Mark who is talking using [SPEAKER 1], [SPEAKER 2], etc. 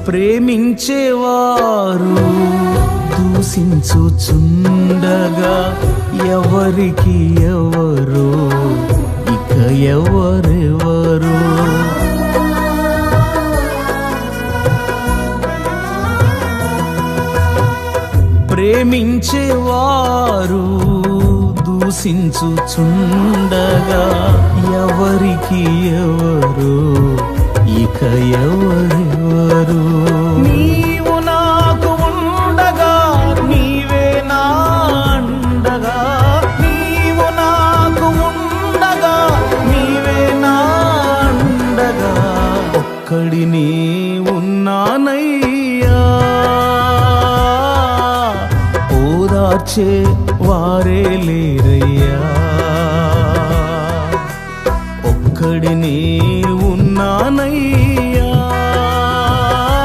[SPEAKER 1] ప్రేమించేవారు దూషించుచుండగా ఎవరికి ఎవరు ఇక ఎవరెవరు ప్రేమించేవారు దూషించుచుండగా ఎవరికి ఎవరు ఇక ఎవరెవరు నీవు నాకు ఉండగా నీవే నా అండగా నీవు నాకు ఉండగా నీవే నా అండగా ఒక్కడిని ఉన్నానయ్యా ఓదార్చే వారే లేరయ్యా ఒక్కడిని